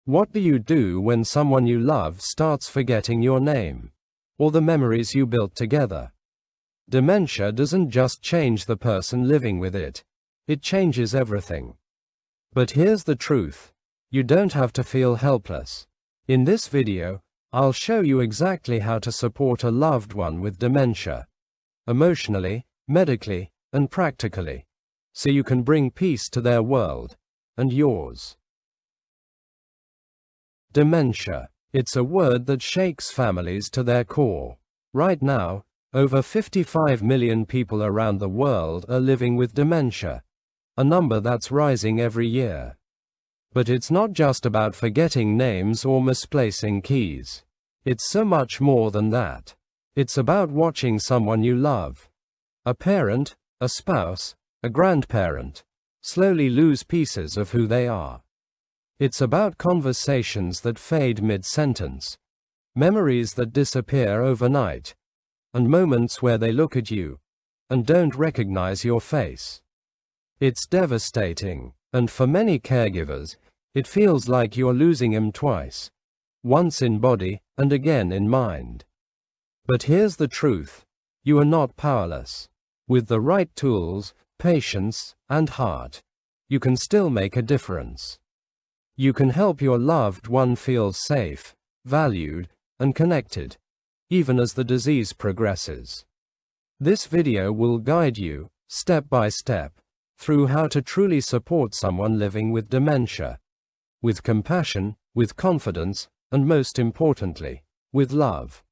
What do you do when someone you love starts forgetting your name, or the memories you built together? Dementia doesn't just change the person living with it, it changes everything. But here's the truth. You don't have to feel helpless. In this video, I'll show you exactly how to support a loved one with dementia, emotionally, medically, and practically, so you can bring peace to their world, and yours. Dementia. It's a word that shakes families to their core. Right now, over 55 million people around the world are living with dementia, a number that's rising every year. But it's not just about forgetting names or misplacing keys. It's so much more than that. It's about watching someone you love, a parent, a spouse, a grandparent, slowly lose pieces of who they are. It's about conversations that fade mid-sentence, memories that disappear overnight, and moments where they look at you and don't recognize your face. It's devastating, and for many caregivers, it feels like you're losing him twice, once in body and again in mind. But here's the truth. You are not powerless. With the right tools, patience, and heart, you can still make a difference. You can help your loved one feel safe, valued, and connected, even as the disease progresses. This video will guide you, step by step, through how to truly support someone living with dementia, with compassion, with confidence, and most importantly, with love.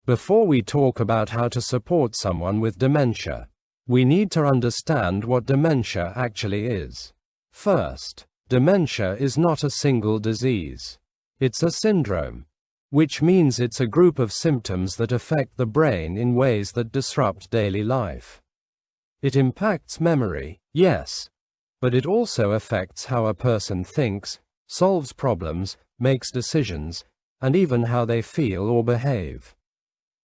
Before we talk about how to support someone with dementia, we need to understand what dementia actually is. First, dementia is not a single disease. It's a syndrome, which means it's a group of symptoms that affect the brain in ways that disrupt daily life. It impacts memory, yes, but it also affects how a person thinks, solves problems, makes decisions, and even how they feel or behave.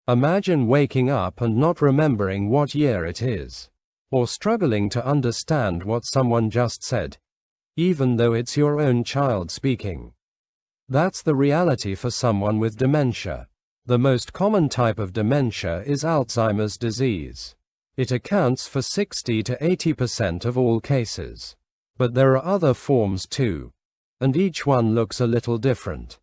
Imagine waking up and not remembering what year it is, or struggling to understand what someone just said, even though it's your own child speaking. That's the reality for someone with dementia. The most common type of dementia is Alzheimer's disease. It accounts for 60 to 80% of all cases. But there are other forms too, and each one looks a little different.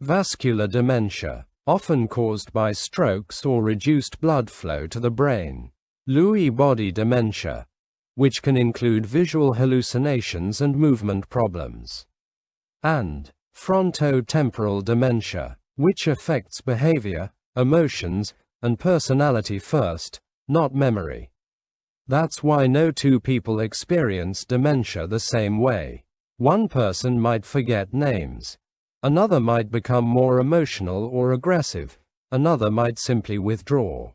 Vascular dementia, often caused by strokes or reduced blood flow to the brain. Lewy body dementia, which can include visual hallucinations and movement problems. And frontotemporal dementia, which affects behavior, emotions, and personality first, not memory. That's why no two people experience dementia the same way. One person might forget names. Another might become more emotional or aggressive. Another might simply withdraw.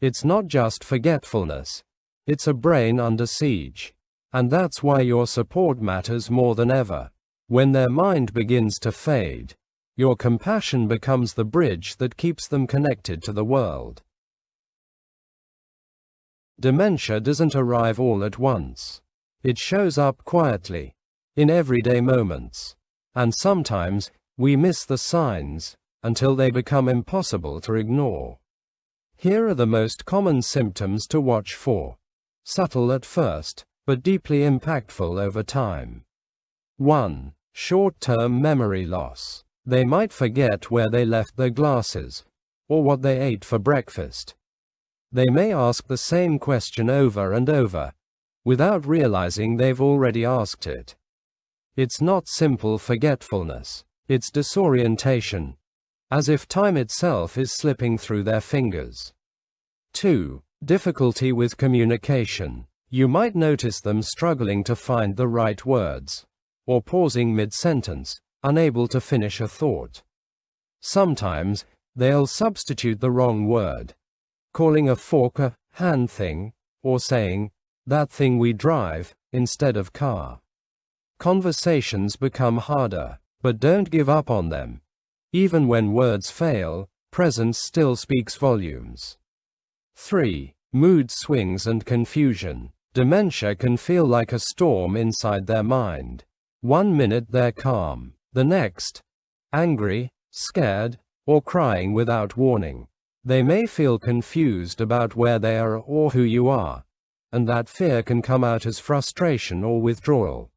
It's not just forgetfulness. It's a brain under siege. And that's why your support matters more than ever. When their mind begins to fade, your compassion becomes the bridge that keeps them connected to the world. Dementia doesn't arrive all at once. It shows up quietly, in everyday moments. And sometimes, we miss the signs, until they become impossible to ignore. Here are the most common symptoms to watch for. Subtle at first, but deeply impactful over time. 1. Short-term memory loss. They might forget where they left their glasses, or what they ate for breakfast. They may ask the same question over and over, without realizing they've already asked it. It's not simple forgetfulness, it's disorientation, as if time itself is slipping through their fingers. 2. Difficulty with communication. You might notice them struggling to find the right words, or pausing mid-sentence, unable to finish a thought. Sometimes, they'll substitute the wrong word, calling a fork a hand thing, or saying, that thing we drive, instead of car. Conversations become harder, but don't give up on them. Even when words fail, presence still speaks volumes. 3. Mood swings and confusion. Dementia can feel like a storm inside their mind. One minute they're calm, the next, angry, scared, or crying without warning. They may feel confused about where they are or who you are, and that fear can come out as frustration or withdrawal.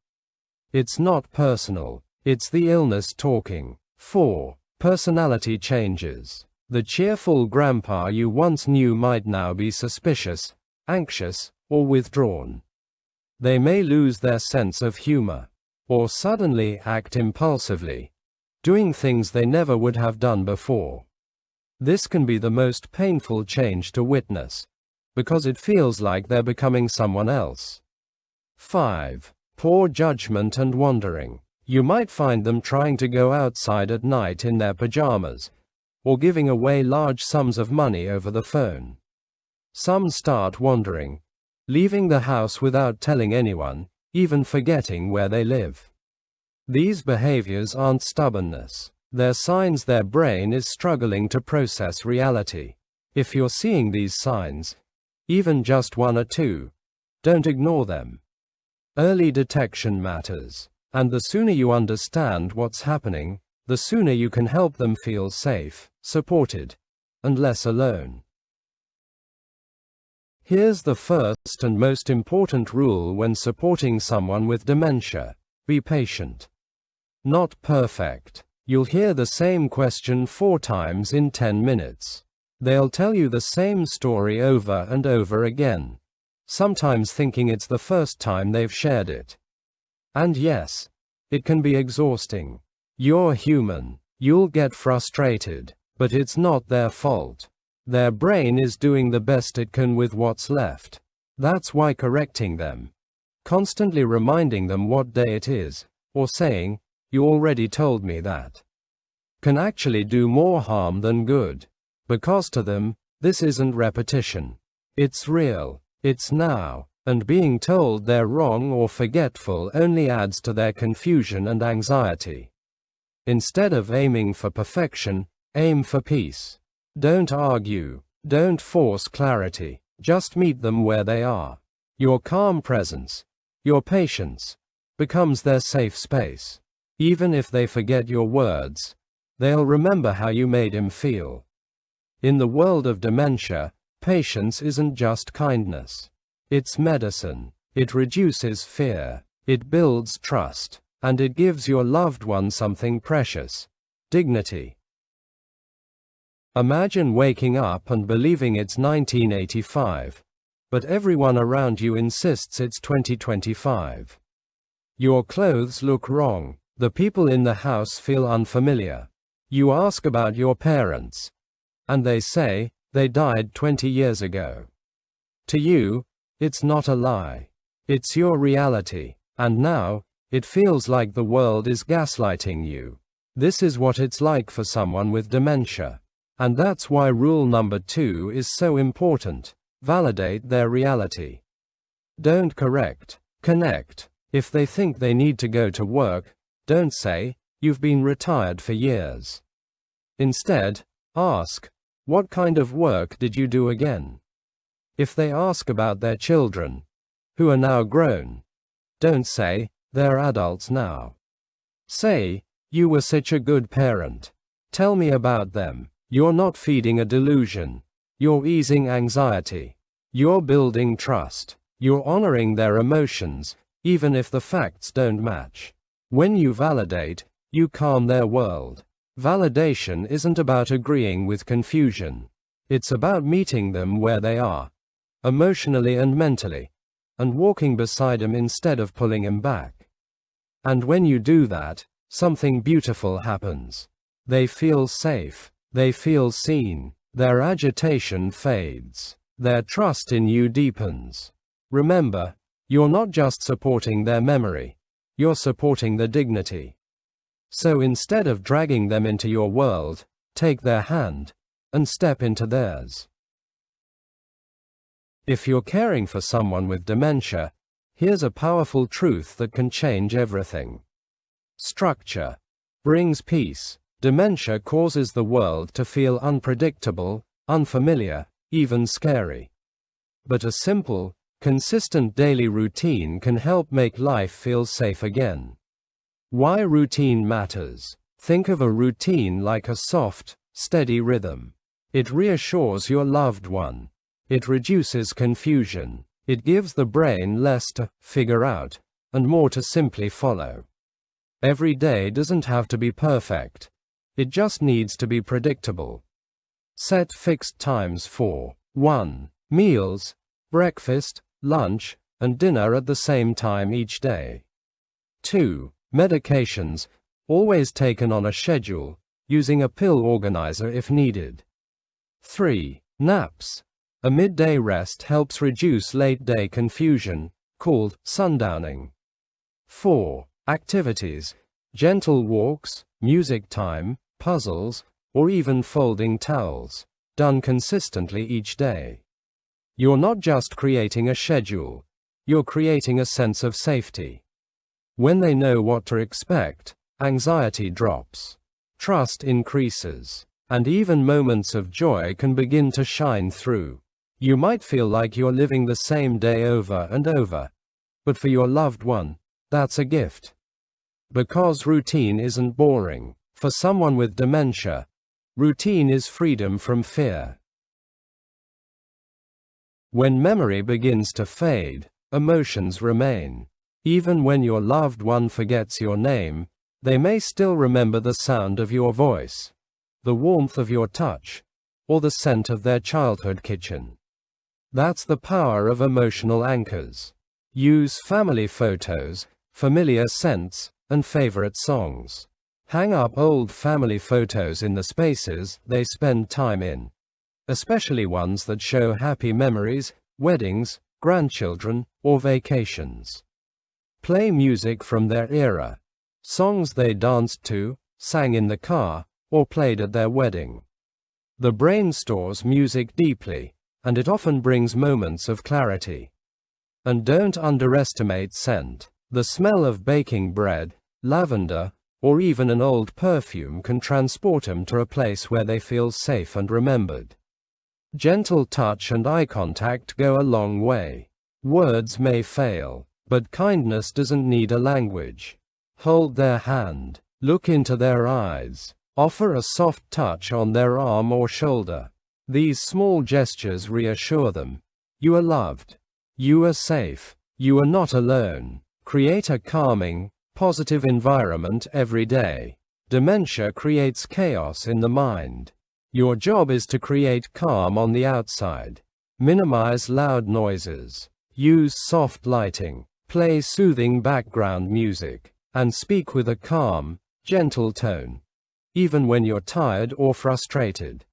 It's not personal, it's the illness talking. 4. Personality changes. The cheerful grandpa you once knew might now be suspicious, anxious, or withdrawn. They may lose their sense of humor, or suddenly act impulsively, doing things they never would have done before. This can be the most painful change to witness, because it feels like they're becoming someone else. 5. Poor judgment and wandering. You might find them trying to go outside at night in their pajamas, or giving away large sums of money over the phone. Some start wandering, leaving the house without telling anyone, even forgetting where they live. These behaviors aren't stubbornness. They're signs their brain is struggling to process reality. If you're seeing these signs, even just one or two, don't ignore them. Early detection matters, and the sooner you understand what's happening, the sooner you can help them feel safe, supported, and less alone. Here's the first and most important rule when supporting someone with dementia: be patient. Not perfect. You'll hear the same question 4 times in 10 minutes. They'll tell you the same story over and over again, sometimes thinking it's the first time they've shared it. And yes, it can be exhausting. You're human. You'll get frustrated, but it's not their fault. Their brain is doing the best it can with what's left. That's why correcting them, constantly reminding them what day it is, or saying, "You already told me that," can actually do more harm than good. Because to them, this isn't repetition. It's real. It's now. And being told they're wrong or forgetful only adds to their confusion and anxiety. Instead of aiming for perfection, aim for peace. Don't argue. Don't force clarity. Just meet them where they are. Your calm presence, your patience, becomes their safe space. Even if they forget your words, they'll remember how you made him feel. In the world of dementia, patience isn't just kindness. It's medicine. It reduces fear. It builds trust. And it gives your loved one something precious: dignity. Imagine waking up and believing it's 1985, but everyone around you insists it's 2025. Your clothes look wrong. The people in the house feel unfamiliar. You ask about your parents, and they say, they died 20 years ago. To you, it's not a lie. It's your reality. And now, it feels like the world is gaslighting you. This is what it's like for someone with dementia. And that's why rule number 2 is so important. Validate their reality. Don't correct. Connect. If they think they need to go to work, don't say, "You've been retired for years." Instead, ask, "What kind of work did you do again?" If they ask about their children, who are now grown, don't say, "They're adults now." Say, "You were such a good parent. Tell me about them." You're not feeding a delusion. You're easing anxiety. You're building trust. You're honoring their emotions, even if the facts don't match. When you validate, you calm their world. Validation isn't about agreeing with confusion. It's about meeting them where they are, emotionally and mentally, and walking beside them instead of pulling them back. And when you do that, something beautiful happens. They feel safe. They feel seen. Their agitation fades. Their trust in you deepens. Remember, you're not just supporting their memory. You're supporting the dignity. So instead of dragging them into your world, take their hand and step into theirs. If you're caring for someone with dementia, here's a powerful truth that can change everything. Structure brings peace. Dementia causes the world to feel unpredictable, unfamiliar, even scary. But a simple, consistent daily routine can help make life feel safe again. Why routine matters. Think of a routine like a soft, steady rhythm. It reassures your loved one. It reduces confusion. It gives the brain less to figure out and more to simply follow. Every day doesn't have to be perfect. It just needs to be predictable. Set fixed times for 1. Meals, breakfast, lunch, and dinner at the same time each day. 2. Medications, always taken on a schedule, using a pill organizer if needed. 3. Naps. A midday rest helps reduce late-day confusion, called sundowning. 4. Activities, gentle walks, music time, puzzles, or even folding towels, done consistently each day. You're not just creating a schedule, you're creating a sense of safety. When they know what to expect, anxiety drops, trust increases, and even moments of joy can begin to shine through. You might feel like you're living the same day over and over, but for your loved one, that's a gift. Because routine isn't boring. For someone with dementia, routine is freedom from fear. When memory begins to fade, emotions remain. Even when your loved one forgets your name, they may still remember the sound of your voice, the warmth of your touch, or the scent of their childhood kitchen. That's the power of emotional anchors. Use family photos, familiar scents, and favorite songs. Hang up old family photos in the spaces they spend time in, especially ones that show happy memories, weddings, grandchildren, or vacations. Play music from their era, songs they danced to, sang in the car, or played at their wedding. The brain stores music deeply, and it often brings moments of clarity. And don't underestimate scent. The smell of baking bread, lavender, or even an old perfume can transport them to a place where they feel safe and remembered. Gentle touch and eye contact go a long way. Words may fail, but kindness doesn't need a language. Hold their hand, look into their eyes, offer a soft touch on their arm or shoulder. These small gestures reassure them. You are loved. You are safe. You are not alone. Create a calming, positive environment every day. Dementia creates chaos in the mind. Your job is to create calm on the outside. Minimize loud noises. Use soft lighting. Play soothing background music. And speak with a calm, gentle tone. Even when you're tired or frustrated.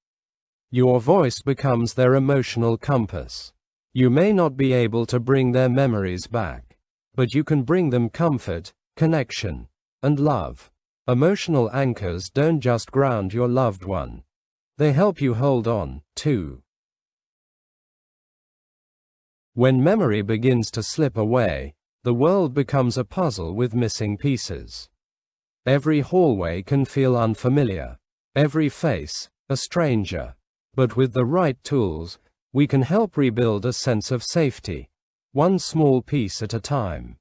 Your voice becomes their emotional compass. You may not be able to bring their memories back, but you can bring them comfort, connection, and love. Emotional anchors don't just ground your loved one. They help you hold on, too. When memory begins to slip away, the world becomes a puzzle with missing pieces. Every hallway can feel unfamiliar. Every face, a stranger. But with the right tools, we can help rebuild a sense of safety, one small piece at a time.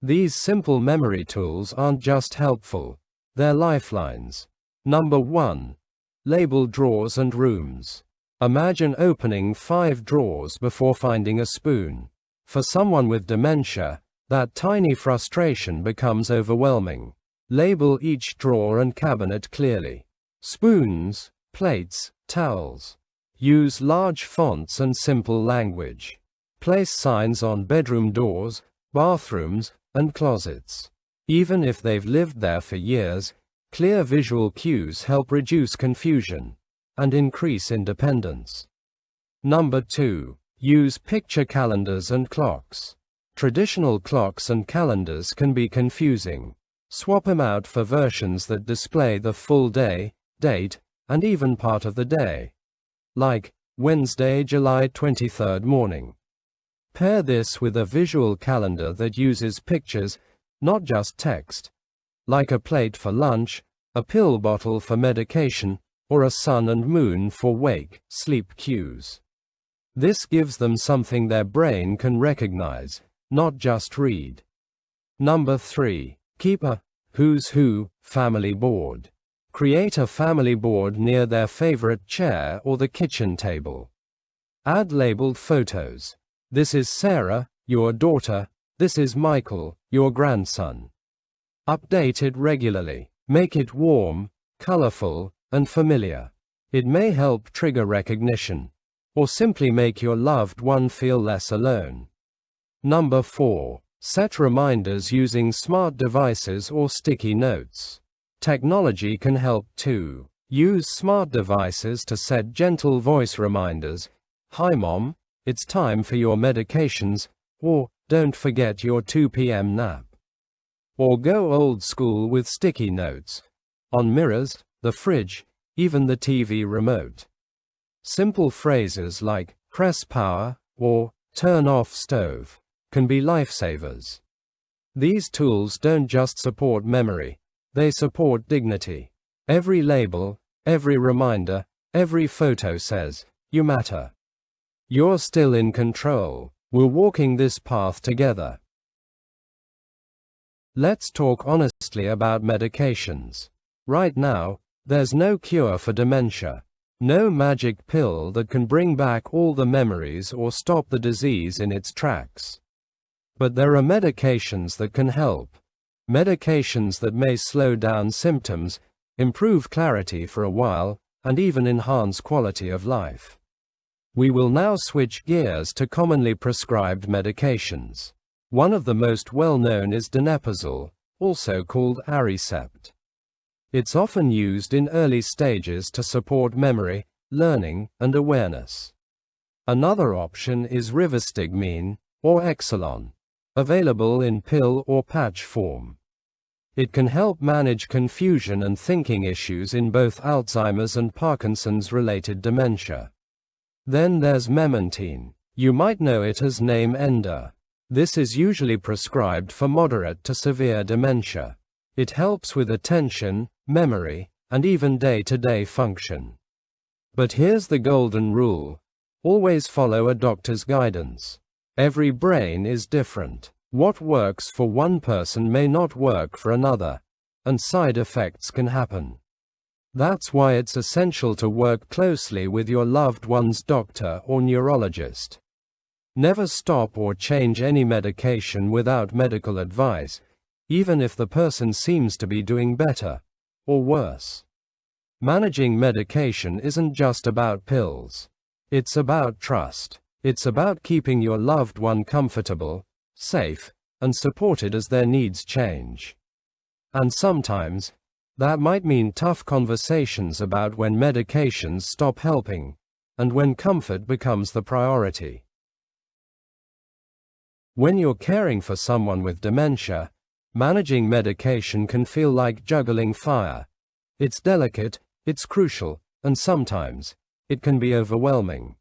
These simple memory tools aren't just helpful, they're lifelines. Number 1. Label drawers and rooms. Imagine opening 5 drawers before finding a spoon. For someone with dementia, that tiny frustration becomes overwhelming. Label each drawer and cabinet clearly. Spoons, plates, towels. Use large fonts and simple language. Place signs on bedroom doors, bathrooms, and closets. Even if they've lived there for years, clear visual cues help reduce confusion and increase independence. Number 2. Use picture calendars and clocks. Traditional clocks and calendars can be confusing. Swap them out for versions that display the full day, date, and even part of the day. Like, Wednesday, July 23rd morning. Pair this with a visual calendar that uses pictures, not just text. Like a plate for lunch, a pill bottle for medication, or a sun and moon for wake, sleep cues. This gives them something their brain can recognize, not just read. Number 3. Keep a Who's Who, family board. Create a family board near their favorite chair or the kitchen table. Add labeled photos. This is Sarah, your daughter. This is Michael, your grandson. Update it regularly. Make it warm, colorful, and familiar. It may help trigger recognition, or simply make your loved one feel less alone. Number 4. Set reminders using smart devices or sticky notes. Technology can help too. Use smart devices to set gentle voice reminders. Hi mom, it's time for your medications, or don't forget your 2 p.m. nap. Or go old school with sticky notes. On mirrors, the fridge, even the TV remote. Simple phrases like, press power, or turn off stove, can be lifesavers. These tools don't just support memory, they support dignity. Every label, every reminder, every photo says, you matter. You're still in control. We're walking this path together. Let's talk honestly about medications. Right now, there's no cure for dementia. No magic pill that can bring back all the memories or stop the disease in its tracks. But there are medications that can help. Medications that may slow down symptoms, improve clarity for a while, and even enhance quality of life. We will now switch gears to commonly prescribed medications. One of the most well-known is donepezil, also called Aricept. It's often used in early stages to support memory, learning, and awareness. Another option is rivastigmine, or Exelon, available in pill or patch form. It can help manage confusion and thinking issues in both Alzheimer's and Parkinson's-related dementia. Then there's memantine. You might know it as name Ender. This is usually prescribed for moderate to severe dementia. It helps with attention, memory, and even day-to-day function. But here's the golden rule. Always follow a doctor's guidance. Every brain is different. What works for one person may not work for another, and side effects can happen. That's why it's essential to work closely with your loved one's doctor or neurologist. Never stop or change any medication without medical advice, even if the person seems to be doing better, or worse. Managing medication isn't just about pills. It's about trust. It's about keeping your loved one comfortable, safe, and supported as their needs change. And sometimes, that might mean tough conversations about when medications stop helping, and when comfort becomes the priority. When you're caring for someone with dementia, managing medication can feel like juggling fire. It's delicate, it's crucial, and sometimes, it can be overwhelming.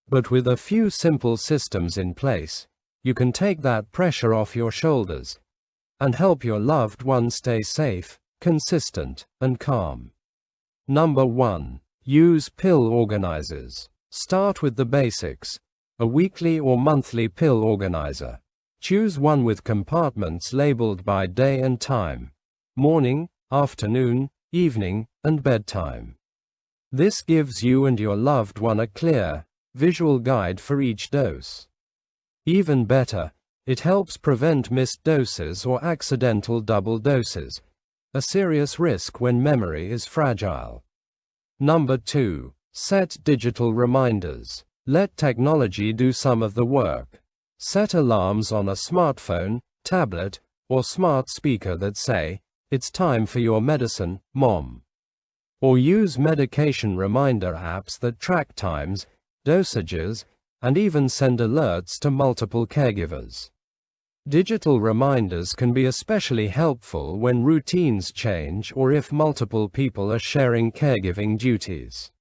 But with a few simple systems in place, you can take that pressure off your shoulders and help your loved one stay safe, consistent, and calm. Number 1. Use pill organizers. Start with the basics. A weekly or monthly pill organizer. Choose one with compartments labeled by day and time. Morning, afternoon, evening, and bedtime. This gives you and your loved one a clear, visual guide for each dose. Even better, it helps prevent missed doses or accidental double doses, a serious risk when memory is fragile. Number 2. Set digital reminders. Let technology do some of the work. Set alarms on a smartphone, tablet, or smart speaker that say, "It's time for your medicine, Mom." Or use medication reminder apps that track times, dosages, and even send alerts to multiple caregivers. Digital reminders can be especially helpful when routines change or if multiple people are sharing caregiving duties.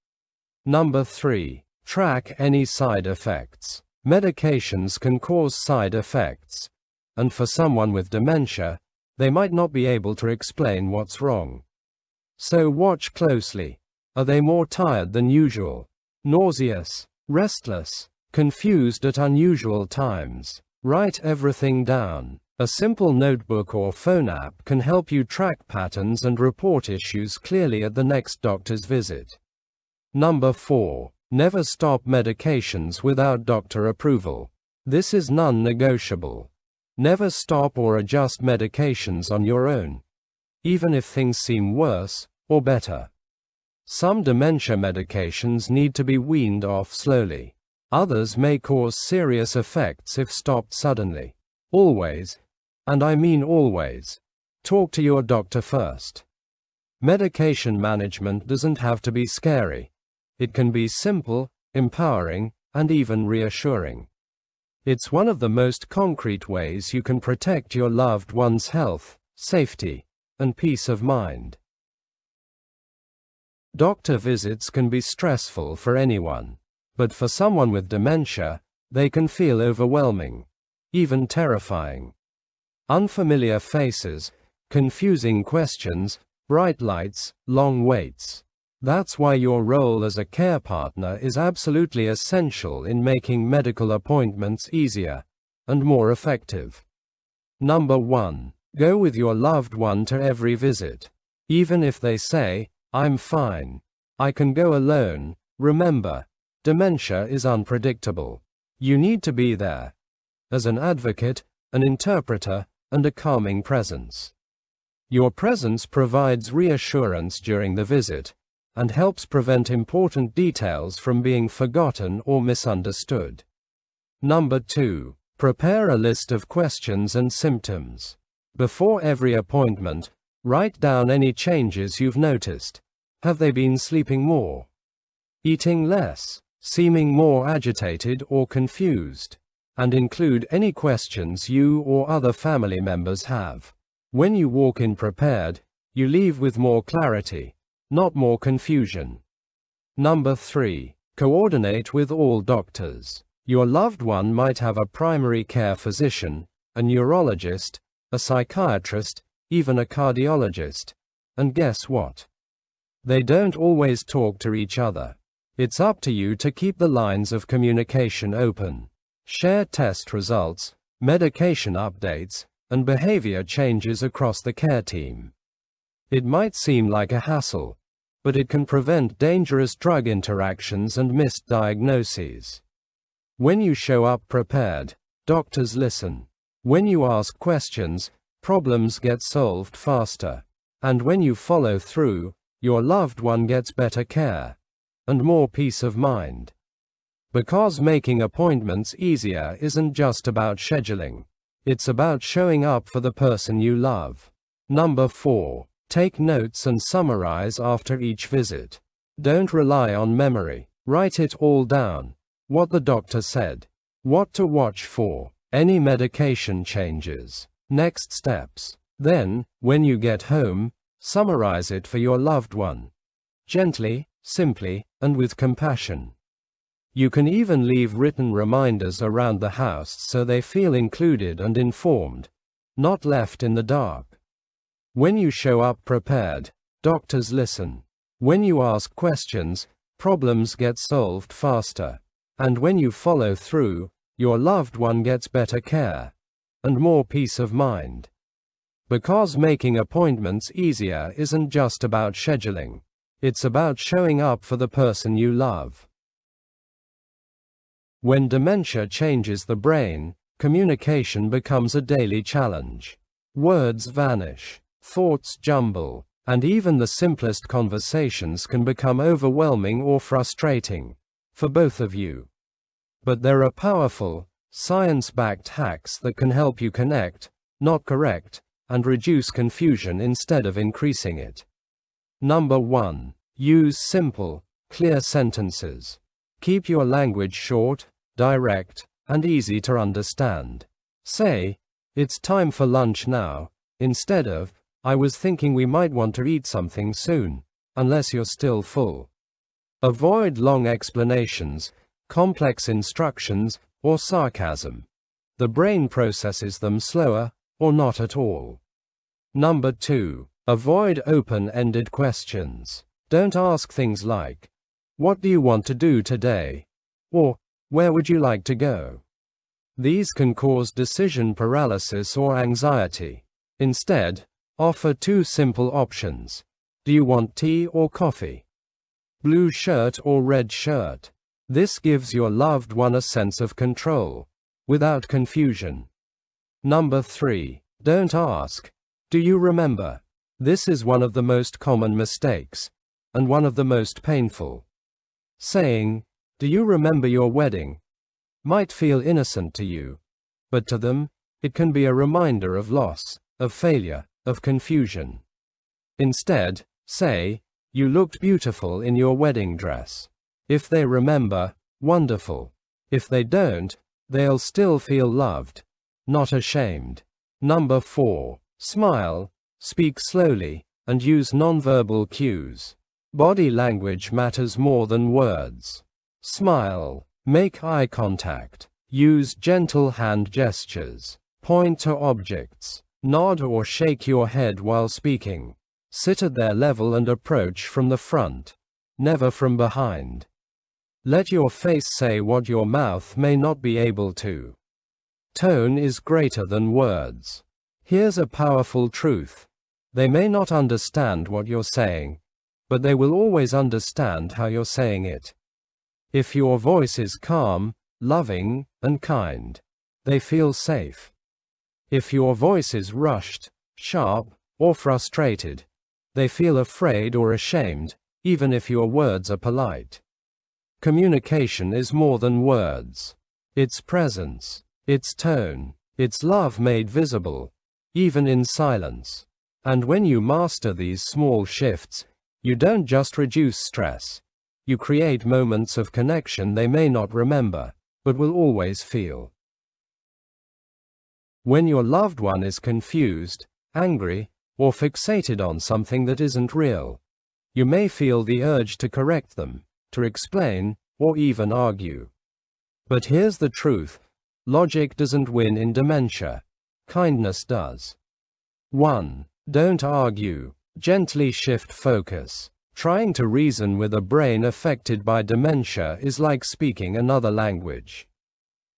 Number 3. Track any side effects. Medications can cause side effects, and for someone with dementia, they might not be able to explain what's wrong. So watch closely. Are they more tired than usual? Nauseous? Restless? Confused at unusual times? Write everything down. A simple notebook or phone app can help you track patterns and report issues clearly at the next doctor's visit. Number 4. Never stop medications without doctor approval. This is non-negotiable. Never stop or adjust medications on your own, even if things seem worse or better. Some dementia medications need to be weaned off slowly. Others may cause serious effects if stopped suddenly. Always, and I mean always, talk to your doctor first. Medication management doesn't have to be scary. It can be simple, empowering, and even reassuring. It's one of the most concrete ways you can protect your loved one's health, safety, and peace of mind. Doctor visits can be stressful for anyone, but for someone with dementia, they can feel overwhelming, even terrifying. Unfamiliar faces, confusing questions, bright lights, long waits. That's why your role as a care partner is absolutely essential in making medical appointments easier and more effective. Number 1. Go with your loved one to every visit. Even if they say, "I'm fine. I can go alone," remember, dementia is unpredictable. You need to be there as an advocate, an interpreter, and a calming presence. Your presence provides reassurance during the visit and helps prevent important details from being forgotten or misunderstood. Number 2. Prepare a list of questions and symptoms. Before every appointment, write down any changes you've noticed. Have they been sleeping more? Eating less? Seeming more agitated or confused? And include any questions you or other family members have. When you walk in prepared, you leave with more clarity, not more confusion. Number 3. Coordinate with all doctors. Your loved one might have a primary care physician, a neurologist, a psychiatrist, even a cardiologist. And guess what? They don't always talk to each other. It's up to you to keep the lines of communication open. Share test results, medication updates, and behavior changes across the care team. It might seem like a hassle, but it can prevent dangerous drug interactions and missed diagnoses. When you show up prepared, doctors listen. When you ask questions, problems get solved faster. And when you follow through, your loved one gets better care and more peace of mind. Because making appointments easier isn't just about scheduling. It's about showing up for the person you love. Number 4. Take notes and summarize after each visit. Don't rely on memory. Write it all down. What the doctor said. What to watch for. Any medication changes. Next steps. Then, when you get home, summarize it for your loved one. Gently, simply, and with compassion. You can even leave written reminders around the house so they feel included and informed, not left in the dark. When you show up prepared, doctors listen. When you ask questions, problems get solved faster. And when you follow through, your loved one gets better care and more peace of mind. Because making appointments easier isn't just about scheduling. It's about showing up for the person you love. When dementia changes the brain, communication becomes a daily challenge. Words vanish, thoughts jumble, and even the simplest conversations can become overwhelming or frustrating for both of you. But there are powerful, science-backed hacks that can help you connect, not correct, and reduce confusion instead of increasing it. Number 1. Use simple, clear sentences. Keep your language short, direct, and easy to understand. Say, "It's time for lunch now," instead of, "I was thinking we might want to eat something soon," unless you're still full. Avoid long explanations, complex instructions, or sarcasm. The brain processes them slower, or not at all. Number 2. Avoid open-ended questions. Don't ask things like, "What do you want to do today?" or "Where would you like to go?" These can cause decision paralysis or anxiety. Instead, offer two simple options. Do you want tea or coffee? Blue shirt or red shirt? This gives your loved one a sense of control, without confusion. Number 3. Don't ask. Do you remember? This is one of the most common mistakes, and one of the most painful. Saying, "Do you remember your wedding?" might feel innocent to you, but to them, it can be a reminder of loss, of failure, of confusion. Instead, say, "You looked beautiful in your wedding dress." If they remember, wonderful. If they don't, they'll still feel loved, not ashamed. Number 4. Smile, speak slowly, and use nonverbal cues. Body language matters more than words. Smile, make eye contact, use gentle hand gestures, point to objects, nod or shake your head while speaking. Sit at their level and approach from the front, never from behind. Let your face say what your mouth may not be able to. Tone is greater than words. Here's a powerful truth. They may not understand what you're saying, but they will always understand how you're saying it. If your voice is calm, loving, and kind, they feel safe. If your voice is rushed, sharp, or frustrated, they feel afraid or ashamed, even if your words are polite. Communication is more than words. It's presence, it's tone, it's love made visible, even in silence. And when you master these small shifts, you don't just reduce stress. You create moments of connection they may not remember, but will always feel. When your loved one is confused, angry, or fixated on something that isn't real, you may feel the urge to correct them, to explain, or even argue. But here's the truth. Logic doesn't win in dementia. Kindness does. 1. Don't argue. Gently shift focus. Trying to reason with a brain affected by dementia is like speaking another language.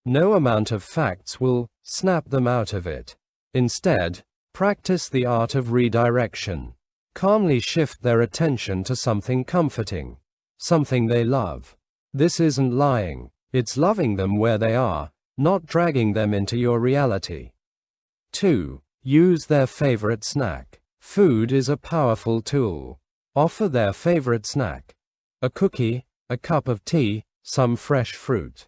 No amount of facts will snap them out of it. Instead, practice the art of redirection. Calmly shift their attention to something comforting, something they love. This isn't lying, it's loving them where they are, not dragging them into your reality. 2. Use their favorite snack. Food is a powerful tool. Offer their favorite snack. A cookie, a cup of tea, some fresh fruit.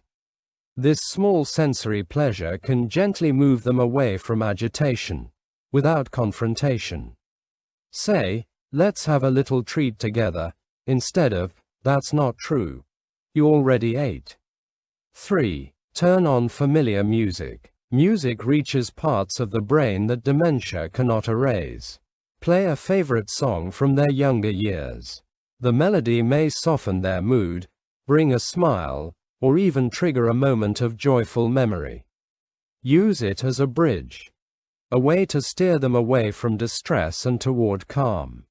This small sensory pleasure can gently move them away from agitation, without confrontation. Say, "Let's have a little treat together," instead of, "That's not true. You already ate." 3. Turn on familiar music. Music reaches parts of the brain that dementia cannot erase. Play a favorite song from their younger years. The melody may soften their mood, bring a smile, or even trigger a moment of joyful memory. Use it as a bridge, a way to steer them away from distress and toward calm.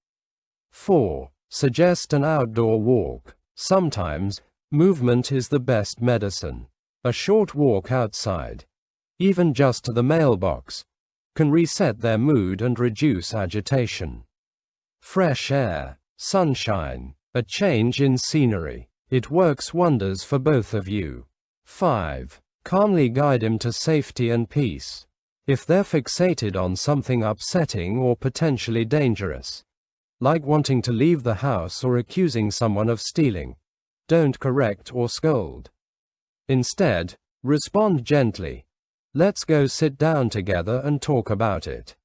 4. Suggest an outdoor walk. Sometimes, movement is the best medicine. A short walk outside, even just to the mailbox, can reset their mood and reduce agitation. Fresh air, sunshine, a change in scenery. It works wonders for both of you. 5. Calmly guide him to safety and peace. If they're fixated on something upsetting or potentially dangerous, like wanting to leave the house or accusing someone of stealing, don't correct or scold. Instead, respond gently. "Let's go sit down together and talk about it."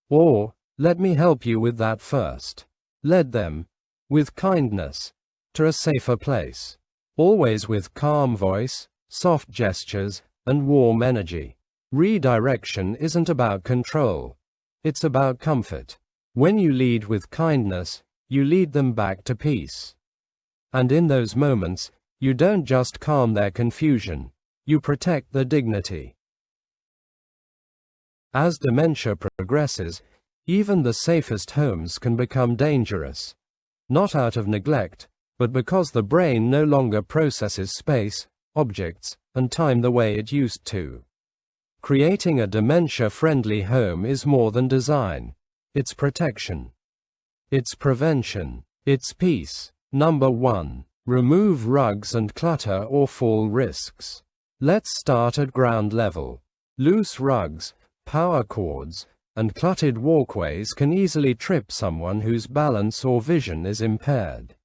Or, "Let me help you with that first." Lead them, with kindness, to a safer place. Always with calm voice, soft gestures, and warm energy. Redirection isn't about control. It's about comfort. When you lead with kindness, you lead them back to peace. And in those moments, you don't just calm their confusion, you protect their dignity. As dementia progresses, even the safest homes can become dangerous. Not out of neglect, but because the brain no longer processes space, objects, and time the way it used to. Creating a dementia-friendly home is more than design. It's protection. It's prevention. It's peace. Number 1. Remove rugs and clutter or fall risks. Let's start at ground level. Loose rugs, power cords, and cluttered walkways can easily trip someone whose balance or vision is impaired.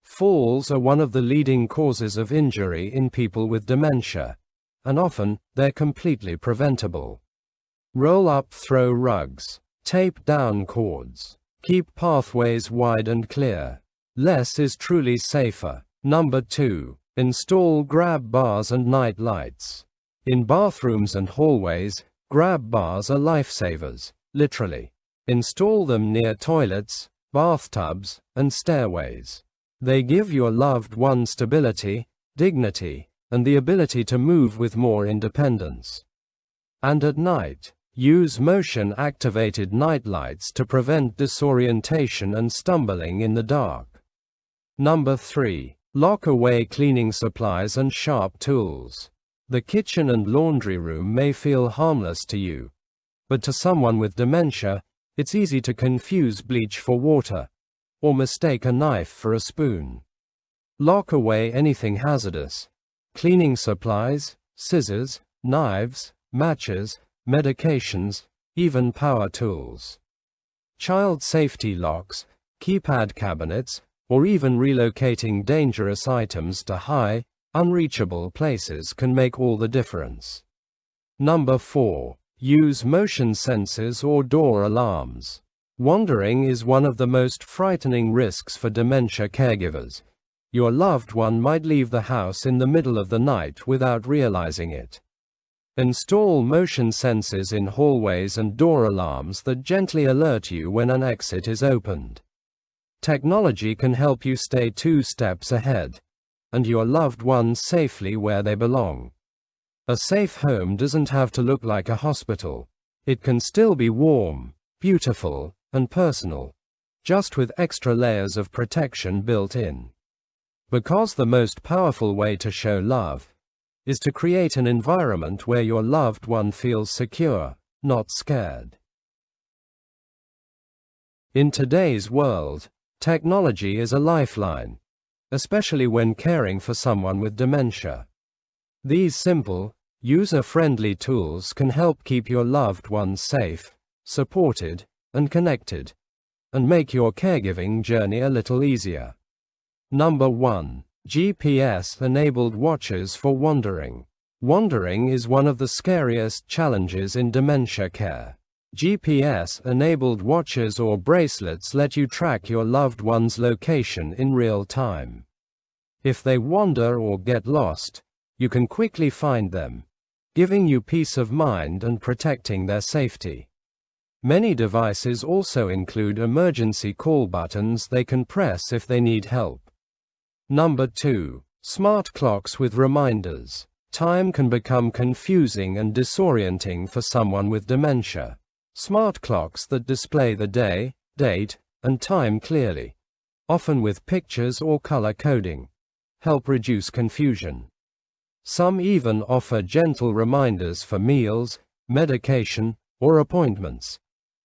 Falls are one of the leading causes of injury in people with dementia, and often, they're completely preventable. Roll up throw rugs. Tape down cords. Keep pathways wide and clear. Less is truly safer. Number 2. Install grab bars and night lights. In bathrooms and hallways, grab bars are lifesavers, literally. Install them near toilets, bathtubs, and stairways. They give your loved one stability, dignity, and the ability to move with more independence. And at night, use motion-activated nightlights to prevent disorientation and stumbling in the dark. Number 3. Lock away cleaning supplies and sharp tools. The kitchen and laundry room may feel harmless to you, but to someone with dementia, it's easy to confuse bleach for water, or mistake a knife for a spoon. Lock away anything hazardous. Cleaning supplies, scissors, knives, matches, medications, even power tools. Child safety locks, keypad cabinets, or even relocating dangerous items to high, unreachable places can make all the difference. Number 4. Use motion sensors or door alarms. Wandering is one of the most frightening risks for dementia caregivers. Your loved one might leave the house in the middle of the night without realizing it. Install motion sensors in hallways and door alarms that gently alert you when an exit is opened. Technology can help you stay 2 steps ahead, and your loved ones safely where they belong. A safe home doesn't have to look like a hospital. It can still be warm, beautiful, and personal, just with extra layers of protection built in. Because the most powerful way to show love is to create an environment where your loved one feels secure, not scared. In today's world, technology is a lifeline, especially when caring for someone with dementia. These simple, user-friendly tools can help keep your loved ones safe, supported, and connected, and make your caregiving journey a little easier. Number 1. GPS-enabled watches for wandering. Wandering is one of the scariest challenges in dementia care. GPS-enabled watches or bracelets let you track your loved one's location in real time. If they wander or get lost, you can quickly find them, giving you peace of mind and protecting their safety. Many devices also include emergency call buttons they can press if they need help. Number 2. Smart clocks with reminders. Time can become confusing and disorienting for someone with dementia. Smart clocks that display the day, date, and time clearly, often with pictures or color coding, help reduce confusion. Some even offer gentle reminders for meals, medication, or appointments,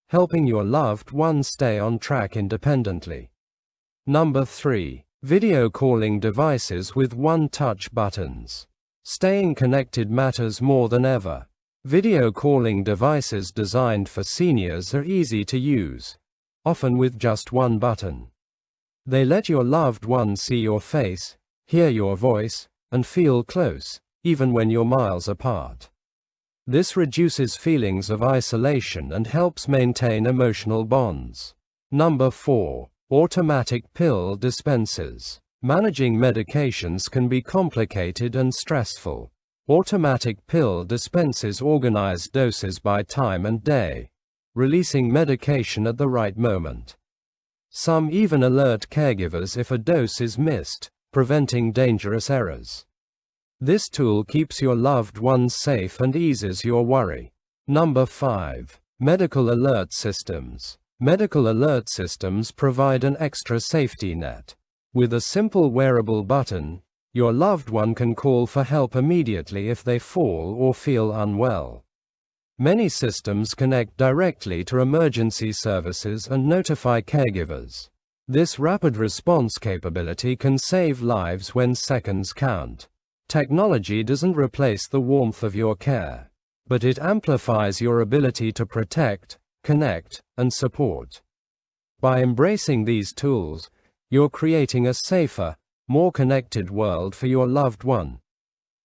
helping your loved one stay on track independently. Number 3. Video calling devices with one-touch buttons. Staying connected matters more than ever. Video calling devices designed for seniors are easy to use, often with just one button. They let your loved one see your face, hear your voice, and feel close, even when you're miles apart. This reduces feelings of isolation and helps maintain emotional bonds. Number 4. Automatic pill dispensers. Managing medications can be complicated and stressful. Automatic pill dispensers organize doses by time and day, releasing medication at the right moment. Some even alert caregivers if a dose is missed, preventing dangerous errors. This tool keeps your loved ones safe and eases your worry. Number 5. Medical alert systems. Medical alert systems provide an extra safety net. With a simple wearable button, Your loved one can call for help immediately if they fall or feel unwell. Many systems connect directly to emergency services and notify caregivers. This rapid response capability can save lives when seconds count. Technology doesn't replace the warmth of your care, but it amplifies your ability to protect, connect, and support. By embracing these tools, you're creating a safer, more connected world for your loved one,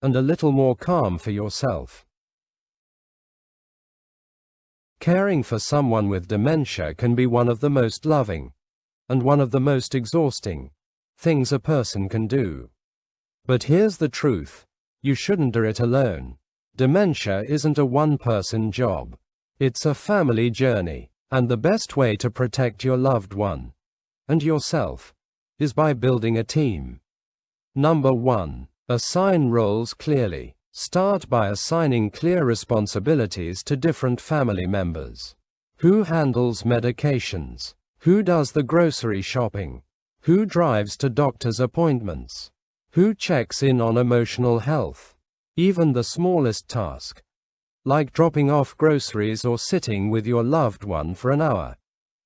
and a little more calm for yourself. Caring for someone with dementia can be one of the most loving, and one of the most exhausting, things a person can do. But here's the truth: you shouldn't do it alone. Dementia isn't a one-person job. It's a family journey, and the best way to protect your loved one, and yourself, is by building a team. Number 1. Assign roles clearly. Start by assigning clear responsibilities to different family members. Who handles medications? Who does the grocery shopping? Who drives to doctor's appointments? Who checks in on emotional health? Even the smallest task, like dropping off groceries or sitting with your loved one for an hour,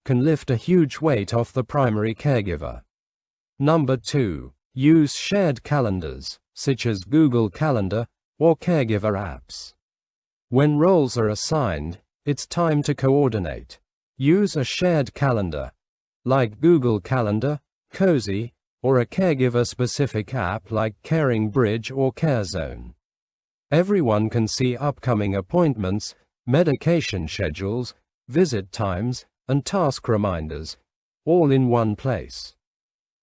can lift a huge weight off the primary caregiver. Number 2. Use shared calendars, such as Google Calendar or caregiver apps. When roles are assigned, it's time to coordinate. Use a shared calendar, like Google Calendar, Cozy, or a caregiver-specific app like Caring Bridge or CareZone. Everyone can see upcoming appointments, medication schedules, visit times, and task reminders, all in one place.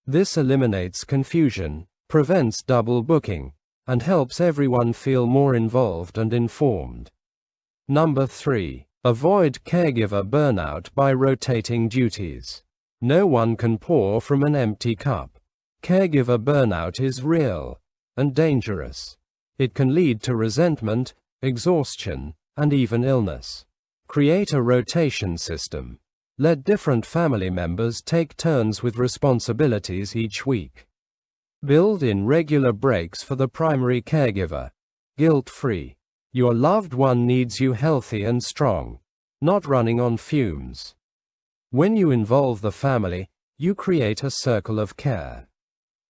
This eliminates confusion, prevents double booking, and helps everyone feel more involved and informed. Number 3. Avoid caregiver burnout by rotating duties. No one can pour from an empty cup. Caregiver burnout is real and dangerous. It can lead to resentment, exhaustion, and even illness. Create a rotation system. Let different family members take turns with responsibilities each week. Build in regular breaks for the primary caregiver, guilt-free. Your loved one needs you healthy and strong, not running on fumes. When you involve the family, you create a circle of care.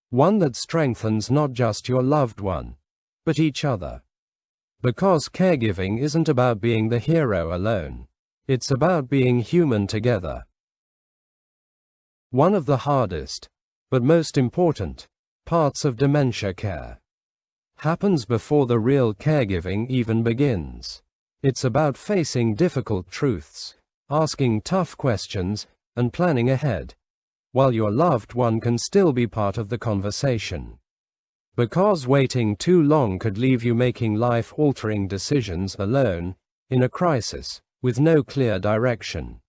One that strengthens not just your loved one, but each other. Because caregiving isn't about being the hero alone. It's about being human together. One of the hardest, but most important, parts of dementia care happens before the real caregiving even begins. It's about facing difficult truths, asking tough questions, and planning ahead, while your loved one can still be part of the conversation. Because waiting too long could leave you making life-altering decisions alone, in a crisis, with no clear direction.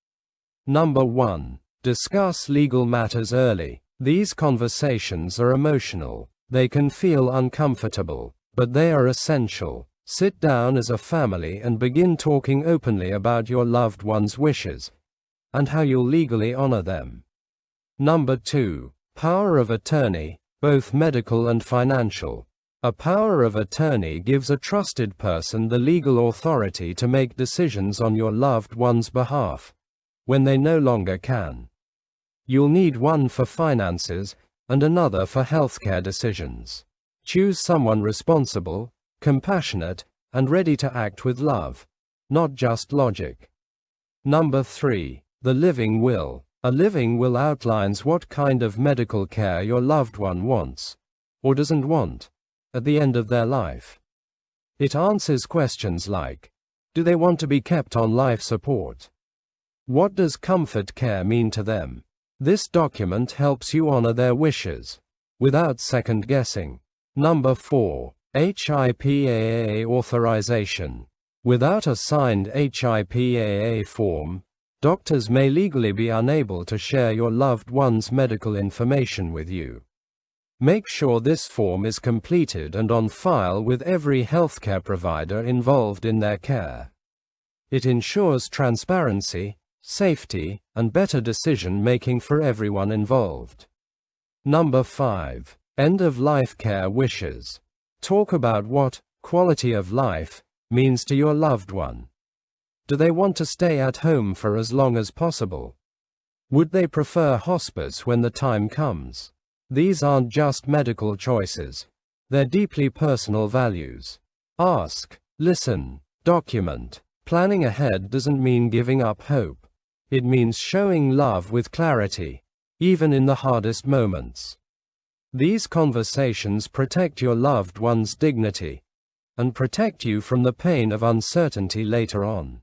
Number 1. Discuss legal matters early. These conversations are emotional. They can feel uncomfortable, but they are essential. Sit down as a family and begin talking openly about your loved one's wishes, and how you'll legally honor them. Number 2. Power of attorney, both medical and financial. A power of attorney gives a trusted person the legal authority to make decisions on your loved one's behalf, when they no longer can. You'll need one for finances, and another for healthcare decisions. Choose someone responsible, compassionate, and ready to act with love, not just logic. Number 3. The living will. A living will outlines what kind of medical care your loved one wants, or doesn't want, at the end of their life. It answers questions like, do they want to be kept on life support? What does comfort care mean to them? This document helps you honor their wishes, without second guessing. Number 4. HIPAA authorization. Without a signed HIPAA form, doctors may legally be unable to share your loved one's medical information with you. Make sure this form is completed and on file with every healthcare provider involved in their care. It ensures transparency, safety, and better decision-making for everyone involved. Number 5. End-of-life care wishes. Talk about what quality of life means to your loved one. Do they want to stay at home for as long as possible? Would they prefer hospice when the time comes? These aren't just medical choices. They're deeply personal values. Ask, listen, document. Planning ahead doesn't mean giving up hope. It means showing love with clarity, even in the hardest moments. These conversations protect your loved one's dignity and protect you from the pain of uncertainty later on.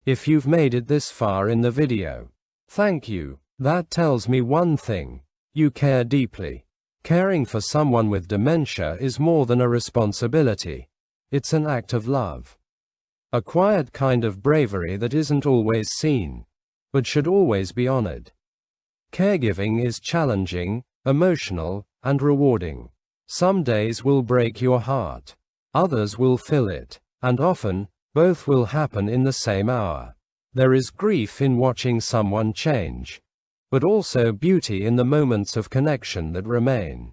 If you've made it this far in the video, thank you. That tells me one thing: you care deeply. Caring for someone with dementia is more than a responsibility. It's an act of love. A quiet kind of bravery that isn't always seen, but should always be honored. Caregiving is challenging, emotional, and rewarding. Some days will break your heart. Others will fill it, and often, both will happen in the same hour. There is grief in watching someone change, but also beauty in the moments of connection that remain.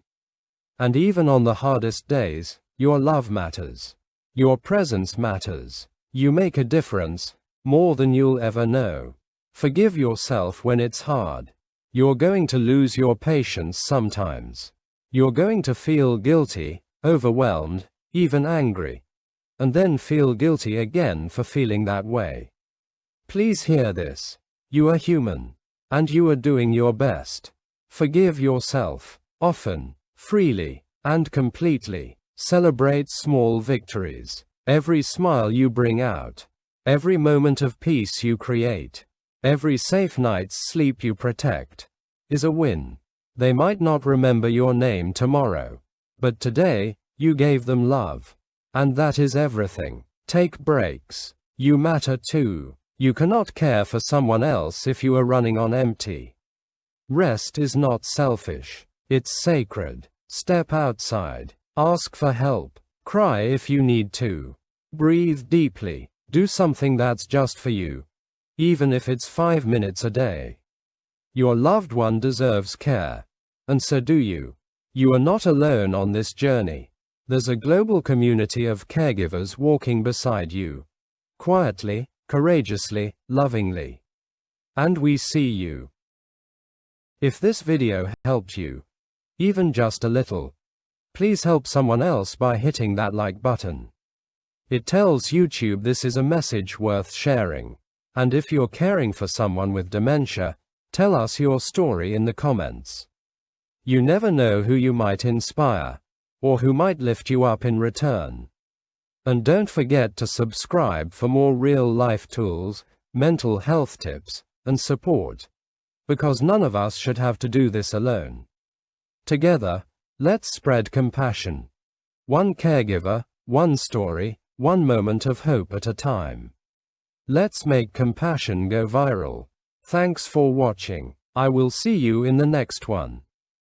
And even on the hardest days, your love matters. Your presence matters. You make a difference, more than you'll ever know. Forgive yourself when it's hard. You're going to lose your patience sometimes. You're going to feel guilty, overwhelmed, even angry. And then feel guilty again for feeling that way. Please hear this. You are human. And you are doing your best. Forgive yourself, often, freely, and completely. Celebrate small victories. Every smile you bring out. Every moment of peace you create. Every safe night's sleep you protect is a win. They might not remember your name tomorrow, but today, you gave them love. And that is everything. Take breaks. You matter too. You cannot care for someone else if you are running on empty. Rest is not selfish. It's sacred. Step outside. Ask for help. Cry if you need to. Breathe deeply. Do something that's just for you. Even if it's 5 minutes a day. Your loved one deserves care. And so do you. You are not alone on this journey. There's a global community of caregivers walking beside you. Quietly, courageously, lovingly. And we see you. If this video helped you, even just a little, please help someone else by hitting that like button. It tells YouTube this is a message worth sharing. And if you're caring for someone with dementia, tell us your story in the comments. You never know who you might inspire, or who might lift you up in return. And don't forget to subscribe for more real-life tools, mental health tips, and support. Because none of us should have to do this alone. Together, let's spread compassion. One caregiver, one story, one moment of hope at a time. Let's make compassion go viral. Thanks for watching. I will see you in the next one.